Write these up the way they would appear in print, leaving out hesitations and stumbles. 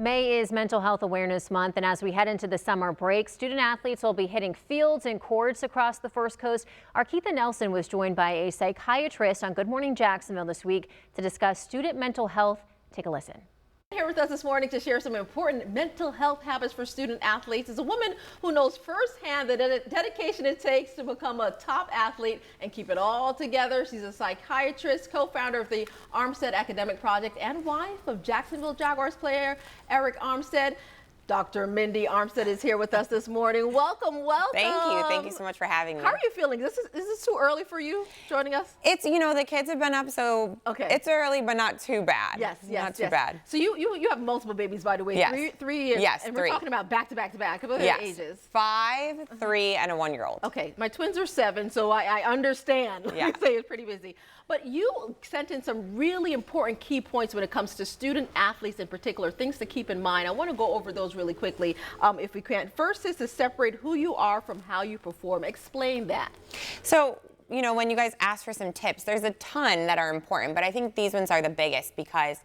May is Mental Health Awareness Month, and as we head into the summer break, student athletes will be hitting fields and courts across the First Coast. Our Keitha Nelson was joined by a psychiatrist on Good Morning Jacksonville this week to discuss student mental health. Take a listen. Here with us this morning to share some important mental health habits for student athletes is a woman who knows firsthand the dedication it takes to become a top athlete and keep it all together. She's a psychiatrist, co-founder of the Armstead Academic Project, and wife of Jacksonville Jaguars player Arik Armstead. Dr. Mindy Armstead is here with us this morning. Welcome, welcome. Thank you. Thank you so much for having me. How are you feeling? Is this too early for you joining us? It's, the kids have been up, so it's early, but not too bad. Yes, not too bad. So you have multiple babies, by the way. Yes. Three years. Yes, and three. We're talking about back to back to back. What are their ages? 5, 3, and a 1-year-old. Okay, my twins are 7, so I understand. Yeah. Let me say it's pretty busy. But you sent in some really important key points when it comes to student athletes in particular, things to keep in mind. I want to go over those really quickly if we can. First is to separate who you are from how you perform. Explain that. So, when you guys ask for some tips, there's a ton that are important, but I think these ones are the biggest because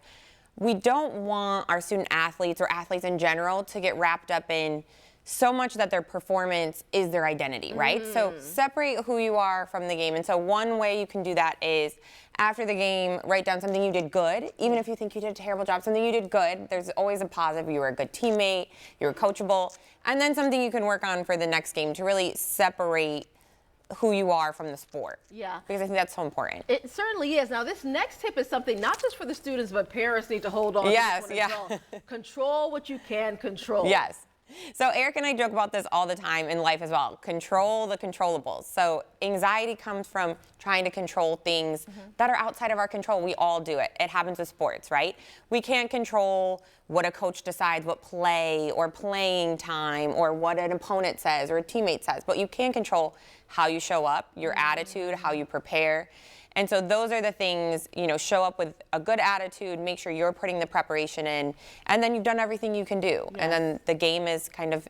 we don't want our student athletes or athletes in general to get wrapped up in so much that their performance is their identity, right? So separate who you are from the game. And so one way you can do that is after the game, write down something you did good. Even if you think you did a terrible job, something you did good. There's always a positive. You were a good teammate, you were coachable. And then something you can work on for the next game to really separate who you are from the sport. Yeah. Because I think that's so important. It certainly is. Now, this next tip is something not just for the students, but parents need to hold on Yes, to this one as well. Control what you can control. Yes. So Arik and I joke about this all the time in life as well. Control the controllables. So anxiety comes from trying to control things that are outside of our control. We all do it. It happens with sports, right? We can't control what a coach decides, what play or playing time or what an opponent says or a teammate says. But you can control how you show up, your attitude, how you prepare. And so those are the things, show up with a good attitude, make sure you're putting the preparation in, and then you've done everything you can do. Yes. And then the game is kind of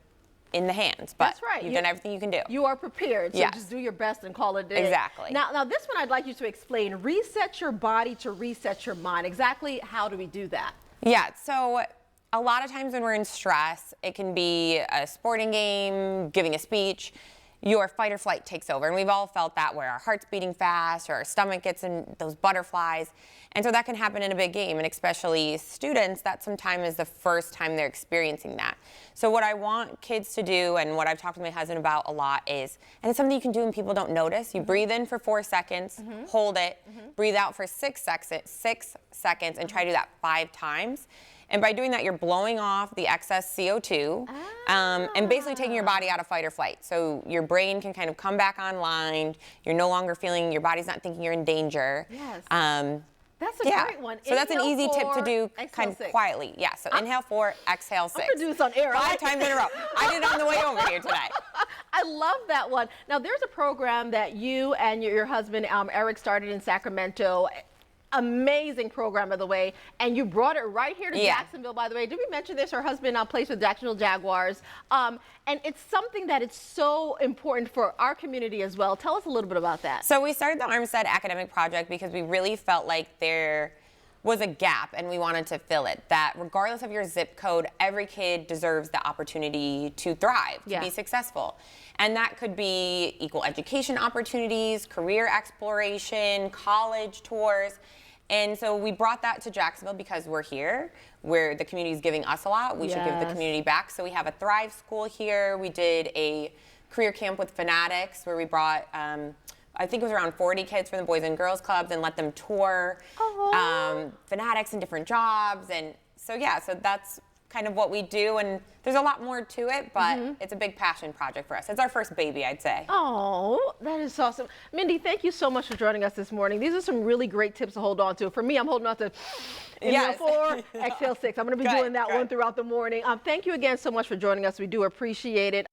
in the hands, but that's right. You've done everything you can do. You are prepared, so just do your best and call it a day. Exactly. Now this one I'd like you to explain. Reset your body to reset your mind. Exactly how do we do that? Yeah, so a lot of times when we're in stress, it can be a sporting game, giving a speech, your fight or flight takes over. And we've all felt that where our heart's beating fast or our stomach gets in those butterflies. And so that can happen in a big game. And especially students, that sometimes is the first time they're experiencing that. So what I want kids to do and what I've talked to my husband about a lot is, and it's something you can do and people don't notice, you breathe in for 4 seconds, hold it, breathe out for 6 seconds, and try to do that 5 times. And by doing that, you're blowing off the excess CO2 and basically taking your body out of fight or flight. So your brain can kind of come back online. You're no longer feeling, your body's not thinking you're in danger. Yes. That's a great one. So that's an easy tip to do kind of 6. quietly. Yeah, so inhale 4, exhale 6. I'm going to do this on air. 5 times in a row. I did it on the way over here today. I love that one. Now, there's a program that you and your husband, Arik, started in Sacramento. Amazing program, by the way, and you brought it right here to Jacksonville, by the way. Did we mention this? Her husband plays with Jacksonville Jaguars, and it's something that is so important for our community as well. Tell us a little bit about that. So we started the Armstead Academic Project because we really felt like there was a gap and we wanted to fill it, that regardless of your zip code, every kid deserves the opportunity to thrive, to be successful. And that could be equal education opportunities, career exploration, college tours. And so we brought that to Jacksonville because we're here, where the community is giving us a lot. We should give the community back. So we have a Thrive School here. We did a career camp with Fanatics where we brought, I think it was around 40 kids from the Boys and Girls Clubs and let them tour Fanatics and different jobs. And so, so that's kind of what we do, and there's a lot more to it, but it's a big passion project for us. It's our first baby, I'd say. Oh, that is awesome. Mindy, thank you so much for joining us this morning. These are some really great tips to hold on to. For me, I'm holding on to inhale 4, exhale 6. I'm going to be doing that one throughout the morning. Thank you again so much for joining us. We do appreciate it.